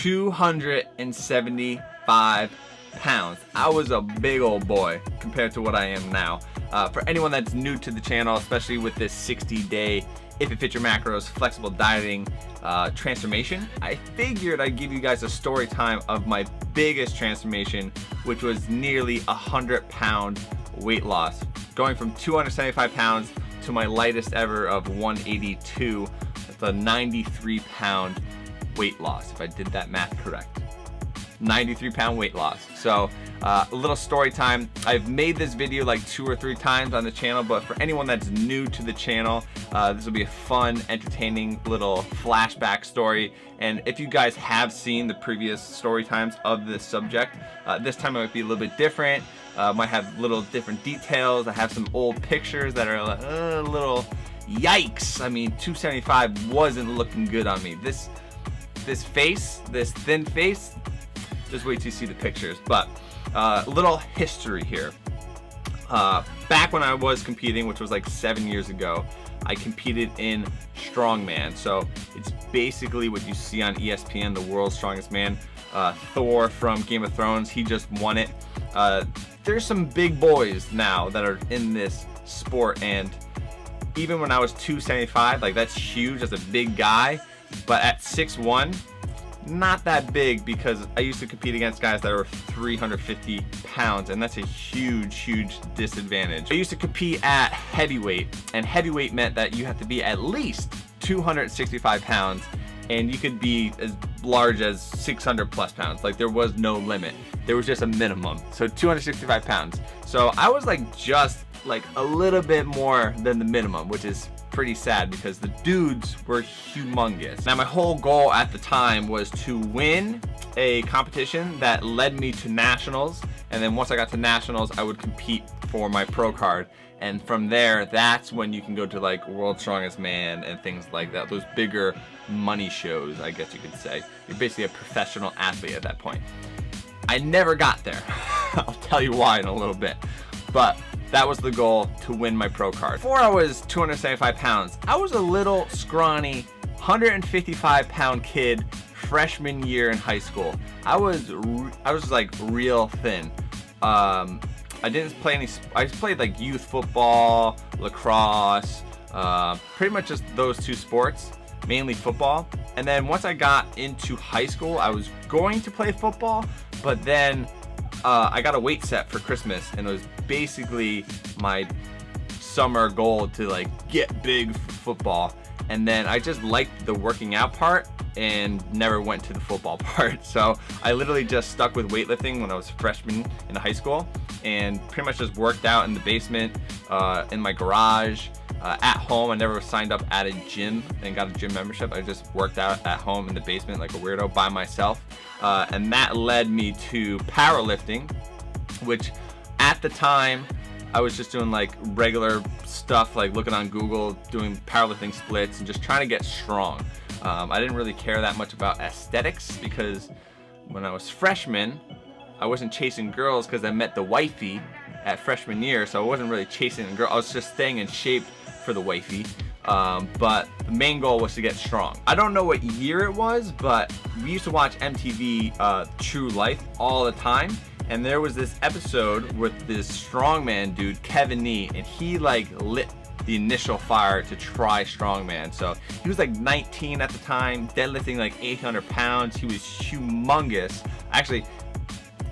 275 pounds. I was a big old boy compared to what I am now. For anyone that's new to the channel, especially with this 60-day if it fits your macros flexible dieting transformation, I figured I'd give you guys a story time of my biggest transformation, which was nearly 100-pound weight loss, going from 275 pounds to my lightest ever of 182. That's a 93-pound weight loss, if I did that math correct. 93-pound weight loss. So a little story time. I've made this video like 2 or 3 times on the channel, but for anyone that's new to the channel, this will be a fun, entertaining little flashback story. And if you guys have seen the previous story times of this subject, this time it might be a little bit different. Might have little different details. I have some old pictures that are a little yikes. I mean, 275 wasn't looking good on me. This face, this thin face, just wait till you see the pictures. But a little history here. Back when I was competing, which was like 7 years ago, I competed in strongman. So it's basically what you see on ESPN, the world's strongest man. Thor from Game of Thrones, he just won it. There's some big boys now that are in this sport, and even when I was 275, like that's huge, that's a big guy. But at 6'1", not that big, because I used to compete against guys that were 350 pounds, and that's a huge disadvantage. I used to compete at heavyweight, and heavyweight meant that you have to be at least 265 pounds, and you could be as large as 600 plus pounds. Like, there was no limit. There was just a minimum. So 265 pounds. So I was like just like a little bit more than the minimum, which is pretty sad because the dudes were humongous. Now, my whole goal at the time was to win a competition that led me to nationals, and then once I got to nationals, I would compete for my pro card. And from there, that's when you can go to like World's Strongest Man and things like that. Those bigger money shows, I guess you could say. You're basically a professional athlete at that point. I never got there. I'll tell you why in a little bit. But that was the goal, to win my pro card. Before I was 275 pounds, I was a little scrawny, 155-pound kid, freshman year in high school. I was like real thin. I didn't play any. I played like youth football, lacrosse, pretty much just those 2 sports, mainly football. And then once I got into high school, I was going to play football, but then I got a weight set for Christmas, and it was basically my summer goal to like get big for football. And then I just liked the working out part and never went to the football part. So I literally just stuck with weightlifting when I was a freshman in high school, and pretty much just worked out in the basement, in my garage, at home. I never signed up at a gym and got a gym membership. I just worked out at home in the basement like a weirdo by myself. And that led me to powerlifting, which at the time I was just doing like regular stuff, like looking on Google, doing powerlifting splits and just trying to get strong. I didn't really care that much about aesthetics, because when I was freshman, I wasn't chasing girls because I met the wifey at freshman year, so I wasn't really chasing a girl. I was just staying in shape for the wifey. But the main goal was to get strong. I don't know what year it was, but we used to watch MTV True Life all the time, and there was this episode with this strongman dude, Kevin Nee, and he like lit the initial fire to try strongman. So he was like 19 at the time, deadlifting like 800 pounds. He was humongous. Actually,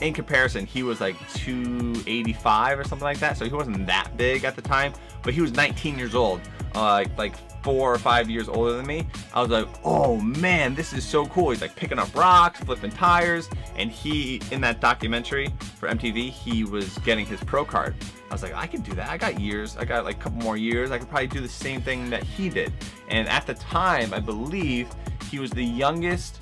in comparison, he was like 285 or something like that, so he wasn't that big at the time, but he was 19 years old, like 4 or 5 years older than me. I was like, oh man, this is so cool. He's like picking up rocks, flipping tires, and he, in that documentary for MTV, he was getting his pro card. I was like, I can do that. I got years. I got like a couple more years. I could probably do the same thing that he did. And at the time, I believe he was the youngest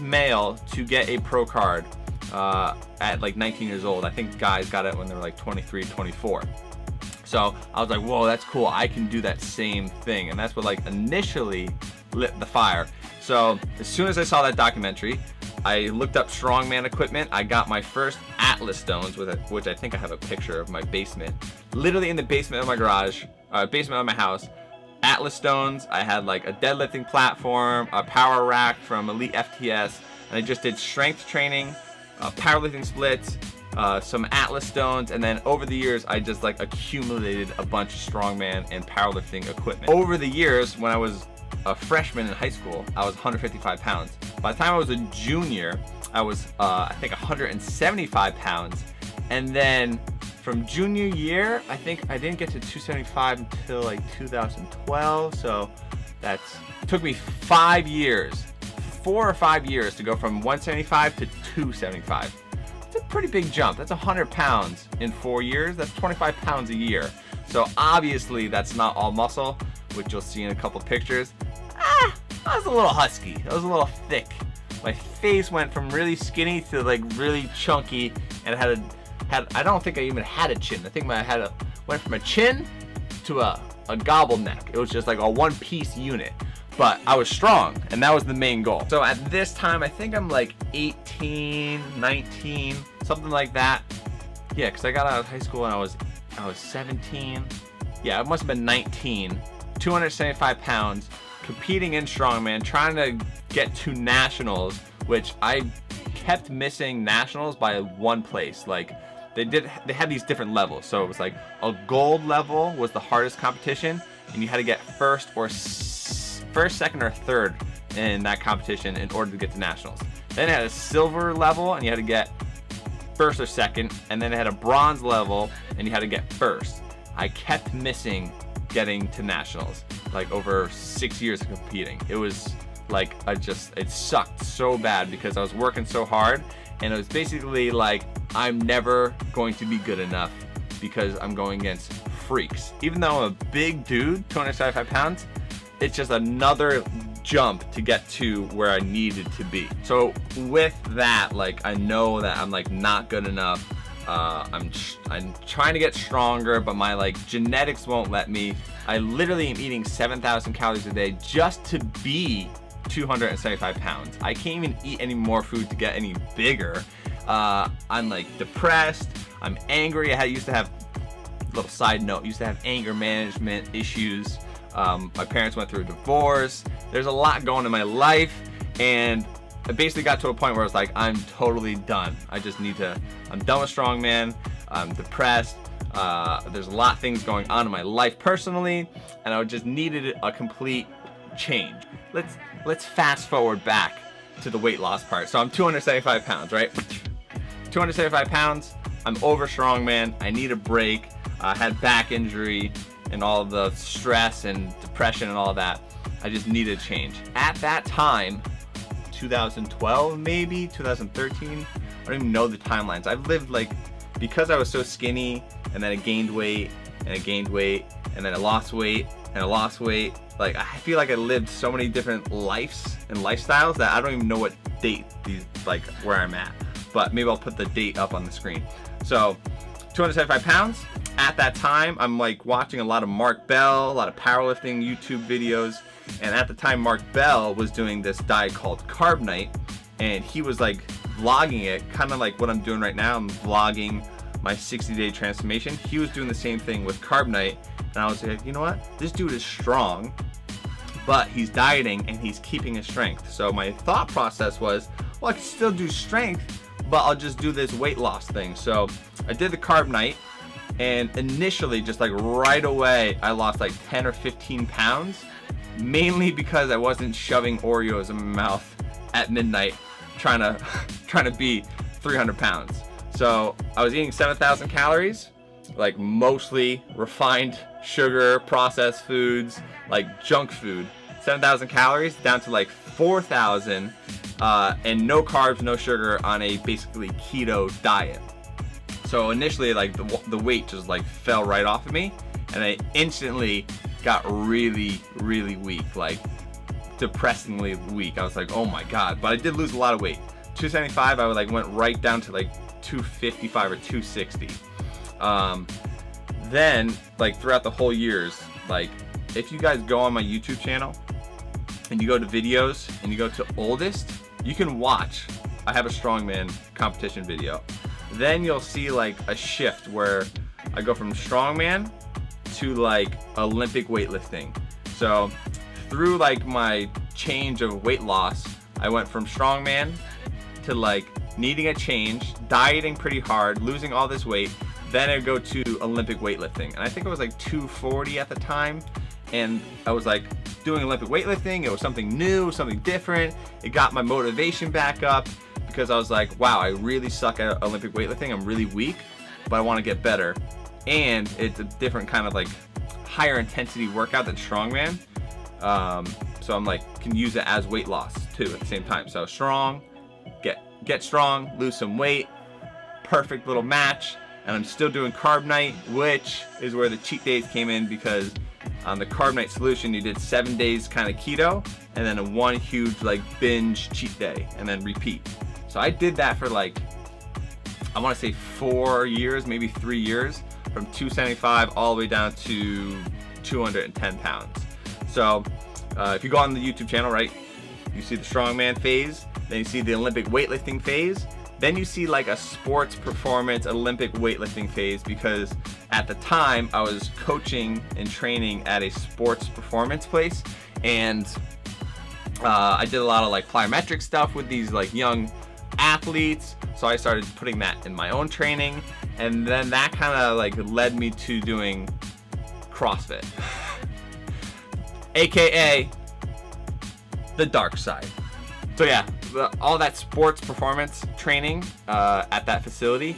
male to get a pro card at like 19 years old. I think guys got it when they were like 23, 24. So I was like, whoa, that's cool. I can do that same thing. And that's what like initially lit the fire. So as soon as I saw that documentary, I looked up strongman equipment. I got my first Atlas stones, which I think I have a picture of my basement. Literally in the basement of my garage, basement of my house. Atlas stones. I had like a deadlifting platform, a power rack from Elite FTS, and I just did strength training, powerlifting splits, some Atlas stones, and then over the years I just like accumulated a bunch of strongman and powerlifting equipment. Over the years, when I was a freshman in high school, I was 155 pounds. By the time I was a junior, I was I think 175 pounds, and then from junior year, I think I didn't get to 275 until like 2012, so took me 5 years, 4 or 5 years to go from 175 to 275. It's a pretty big jump. That's 100 pounds in 4 years. That's 25 pounds a year. So obviously that's not all muscle, which you'll see in a couple pictures. I was a little husky. I was a little thick. My face went from really skinny to like really chunky, and I don't think I even had a chin. I think went from a chin to a gobble neck. It was just like a one-piece unit. But I was strong, and that was the main goal. So at this time, I think I'm like 18, 19, something like that. Yeah, because I got out of high school and I was 17. Yeah, it must have been 19. 275 pounds, competing in strongman, trying to get to nationals, which I kept missing nationals by one place. Like they had these different levels. So it was like a gold level was the hardest competition, and you had to get first, second, or third in that competition in order to get to nationals. Then it had a silver level, and you had to get first or second, and then it had a bronze level, and you had to get first. I kept missing getting to nationals, like over 6 years of competing. It was like it sucked so bad because I was working so hard, and it was basically like I'm never going to be good enough because I'm going against freaks. Even though I'm a big dude, 275 pounds, it's just another jump to get to where I needed to be. So with that, like I know that I'm like not good enough. I'm trying to get stronger, but my like genetics won't let me. I literally am eating 7,000 calories a day just to be 275 pounds. I can't even eat any more food to get any bigger. I'm like depressed. I'm angry. I used to have, little side note, used to have anger management issues. My parents went through a divorce. There's a lot going in my life, and I basically got to a point where I was like, I'm totally done. I'm done with strongman. I'm depressed. There's a lot of things going on in my life personally, and I just needed a complete change. Let's fast forward back to the weight loss part. So I'm 275 pounds, right? 275 pounds. I'm over strongman. I need a break. I had back injury and all the stress and depression and all of that. I just needed a change. At that time, 2012 maybe, 2013, I don't even know the timelines. I've lived like, because I was so skinny, and then I gained weight, and I gained weight, and then I lost weight, and I lost weight. Like I feel like I lived so many different lives and lifestyles that I don't even know what date where I'm at. But maybe I'll put the date up on the screen. So 275 pounds. At that time, I'm like watching a lot of Mark Bell, a lot of powerlifting YouTube videos. And at the time, Mark Bell was doing this diet called Carb Night, and he was like vlogging it, kind of like what I'm doing right now. I'm vlogging my 60-day transformation. He was doing the same thing with Carb Night, and I was like, you know what? This dude is strong, but he's dieting and he's keeping his strength. So my thought process was, well, I can still do strength, but I'll just do this weight loss thing. So I did the Carb Night, and initially, just like right away, I lost like 10 or 15 pounds, mainly because I wasn't shoving Oreos in my mouth at midnight trying to be 300 pounds. So I was eating 7,000 calories, like mostly refined sugar, processed foods, like junk food. 7,000 calories down to like 4,000, and no carbs, no sugar on a basically keto diet. So initially, like the weight just like fell right off of me, and I instantly got really, really weak, like depressingly weak. I was like, oh my god. But I did lose a lot of weight. 275, I went right down to like 255 or 260. Then like throughout the whole years, like if you guys go on my YouTube channel and you go to videos and you go to oldest, you can watch. I have a strongman competition video. Then you'll see like a shift where I go from strongman to like Olympic weightlifting. So through like my change of weight loss, I went from strongman to like needing a change, dieting pretty hard, losing all this weight. Then I go to Olympic weightlifting, and I think it was like 240 at the time. And I was like doing Olympic weightlifting. It was something new, something different. It got my motivation back up because I was like, wow, I really suck at Olympic weightlifting. I'm really weak, but I want to get better. And it's a different kind of like higher intensity workout than strongman. So I'm like, can use it as weight loss too at the same time. So strong, get strong, lose some weight, perfect little match. And I'm still doing carb night, which is where the cheat days came in, because on the carb night solution, you did 7 days kind of keto, and then a one huge like binge cheat day, and then repeat. So I did that for like, I want to say 4 years, maybe 3 years, from 275 all the way down to 210 pounds. So if you go on the YouTube channel, right, you see the strongman phase, then you see the Olympic weightlifting phase, then you see like a sports performance Olympic weightlifting phase, because at the time I was coaching and training at a sports performance place, and I did a lot of like plyometric stuff with these like young athletes. So I started putting that in my own training, and then that kind of like led me to doing CrossFit, aka the dark side. So yeah, all that sports performance training at that facility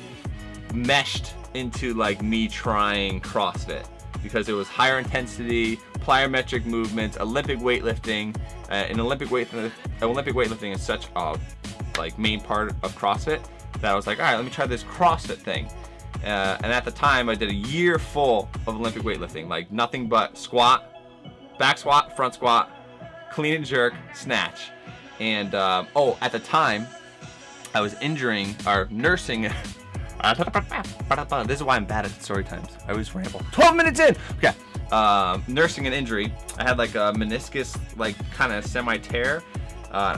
meshed into like me trying CrossFit, because it was higher intensity, plyometric movements, Olympic weightlifting, and Olympic weightlifting is such a like main part of CrossFit that I was like, all right, let me try this CrossFit thing. And at the time, I did a year full of Olympic weightlifting, like nothing but squat, back squat, front squat, clean and jerk, snatch. And at the time, I was nursing. This is why I'm bad at story times. I always ramble. 12 minutes in. Okay. Nursing an injury. I had like a meniscus, like kind of semi-tear.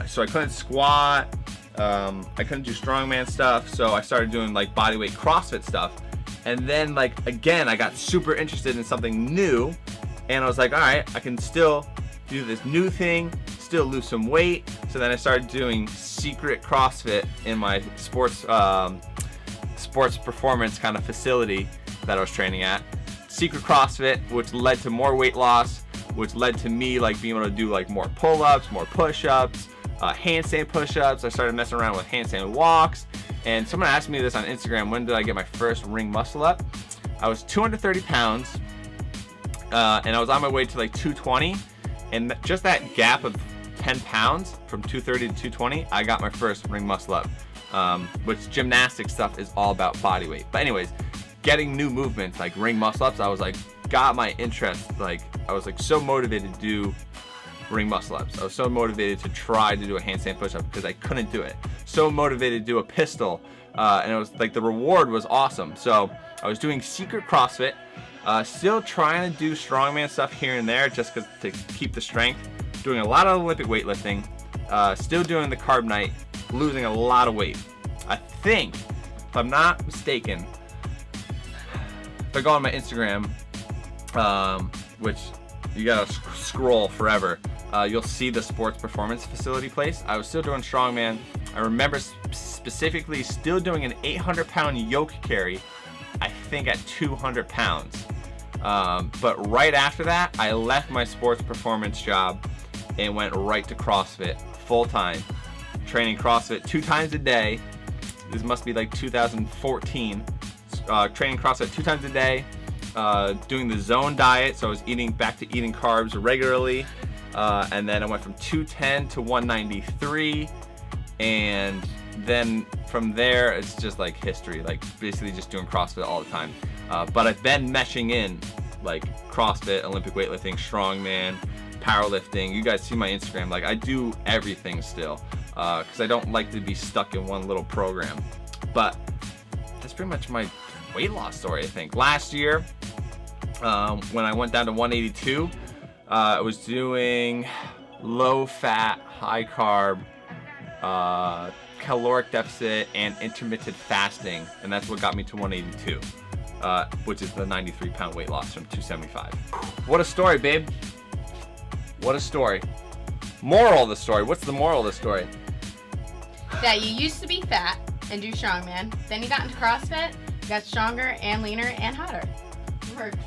So I couldn't squat. I couldn't do strongman stuff. So I started doing like bodyweight CrossFit stuff. And then like again, I got super interested in something new, and I was like, all right, I can still do this new thing, still lose some weight. So then I started doing secret CrossFit in my sports performance kind of facility that I was training at. Secret CrossFit, which led to more weight loss, which led to me like being able to do like more pull-ups, more push-ups, handstand push-ups. I started messing around with handstand walks. And someone asked me this on Instagram, when did I get my first ring muscle up? I was 230 pounds, and I was on my way to like 220. And just that gap of 10 pounds from 230 to 220, I got my first ring muscle up, which gymnastic stuff is all about body weight. But anyways, getting new movements like ring muscle ups, I was like, got my interest. Like I was like so motivated to do ring muscle ups. I was so motivated to try to do a handstand push up because I couldn't do it. So motivated to do a pistol, and it was like the reward was awesome. So I was doing secret CrossFit, still trying to do strongman stuff here and there just to keep the strength. Doing a lot of Olympic weightlifting, still doing the carb night, losing a lot of weight. I think, if I'm not mistaken, if I go on my Instagram, which you gotta scroll forever, you'll see the sports performance facility place. I was still doing strongman. I remember specifically still doing an 800-pound yoke carry, I think at 200 pounds. But right after that, I left my sports performance job and went right to CrossFit full time, training CrossFit 2 times a day. This must be like 2014. Training CrossFit 2 times a day, doing the zone diet, so I was back to eating carbs regularly, and then I went from 210 to 193, and then from there it's just like history, like basically just doing CrossFit all the time. But I've been meshing in like CrossFit, Olympic weightlifting, strongman, powerlifting. You guys see my Instagram, like I do everything still, because I don't like to be stuck in one little program. But that's pretty much my weight loss story, I think. Last year, when I went down to 182, I was doing low fat, high carb, caloric deficit, and intermittent fasting, and that's what got me to 182, which is the 93-pound weight loss from 275. What a story, babe. What a story. Moral of the story. What's the moral of the story? That you used to be fat and do strongman. Then you got into CrossFit, got stronger and leaner and hotter. Works.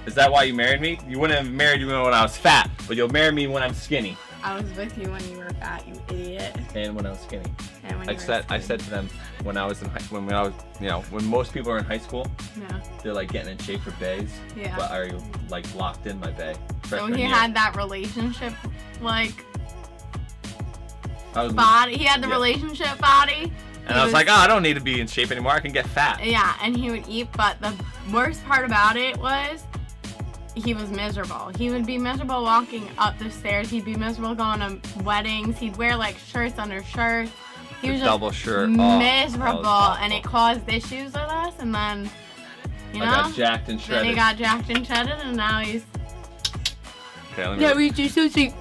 Is that why you married me? You wouldn't have married me when I was fat, but you'll marry me when I'm skinny. I was with you when you were fat, you idiot. And when I was skinny. And when I said to them when I was when I was, you know, when most people are in high school, yeah, they're like getting in shape for bays. Yeah. But are you like locked in my bay? So he had that relationship like I was, body. He had the relationship body. And I was like, oh, I don't need to be in shape anymore. I can get fat. Yeah, and he would eat, but the worst part about it was he was miserable. He would be miserable walking up the stairs. He'd be miserable going to weddings. He'd wear like shirts under shirts. He was just double shirt. Miserable, and it caused issues with us. And then, you know, I got jacked and shredded. Then he got jacked and shredded, and now he's. Okay, let me. Yeah, we do sushi.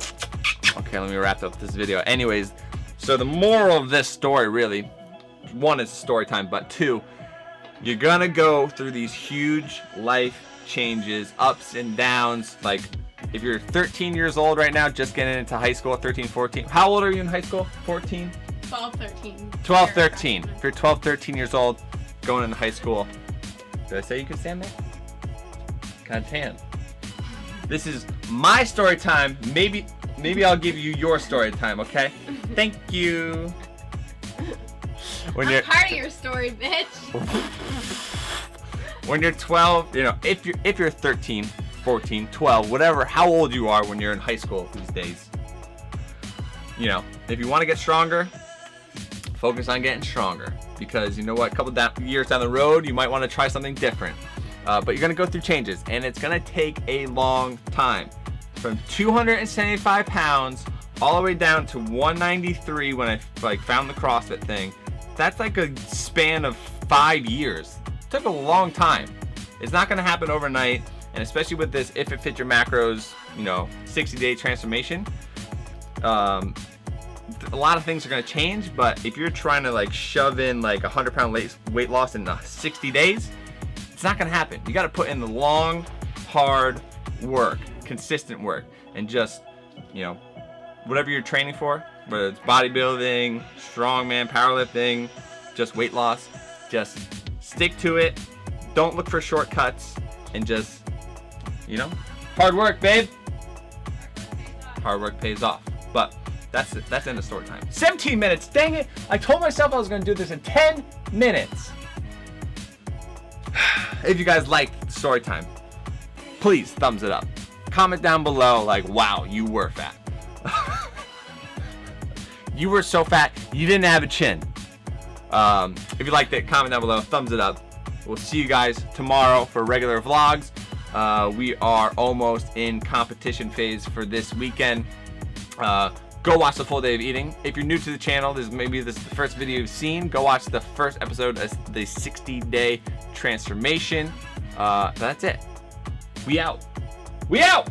Okay, let me wrap up this video. Anyways, so the moral of this story, really, one is story time, but two, you're gonna go through these huge life changes, ups and downs. Like if you're 13 years old right now, just getting into high school, 13, 14. How old are you in high school? 14? 12, 13. 12, 13. If you're 12, 13 years old, going into high school. Did I say you could stand there? God damn. This is my story time. Maybe I'll give you your story time, okay? Thank you. I'm part of your story, bitch. When you're 12, you know, if you're 13, 14, 12, whatever, how old you are when you're in high school these days, you know, if you want to get stronger, focus on getting stronger, because you know what, a couple years down the road, you might want to try something different, but you're gonna go through changes, and it's gonna take a long time. From 275 pounds all the way down to 193 when I found the CrossFit thing. That's like a span of 5 years. It took a long time. It's not gonna happen overnight, and especially with this if it fits your macros, you know, 60-day transformation. A lot of things are gonna change, but if you're trying to like shove in like 100-pound weight loss in 60 days, it's not gonna happen. You gotta put in the long, hard work, consistent work, and just, you know, whatever you're training for, whether it's bodybuilding, strongman, powerlifting, just weight loss, just stick to it. Don't look for shortcuts, and just, you know, hard work, babe. Hard work pays off. But that's it. That's end of story time. 17 minutes. Dang it! I told myself I was gonna do this in 10 minutes. If you guys liked story time, please thumbs it up. Comment down below like, wow, you were fat. You were so fat, you didn't have a chin. If you liked it, comment down below, thumbs it up. We'll see you guys tomorrow for regular vlogs. We are almost in competition phase for this weekend. Go watch the full day of eating. If you're new to the channel, maybe this is the first video you've seen, go watch the first episode of the 60-day transformation. That's it. We out. We out!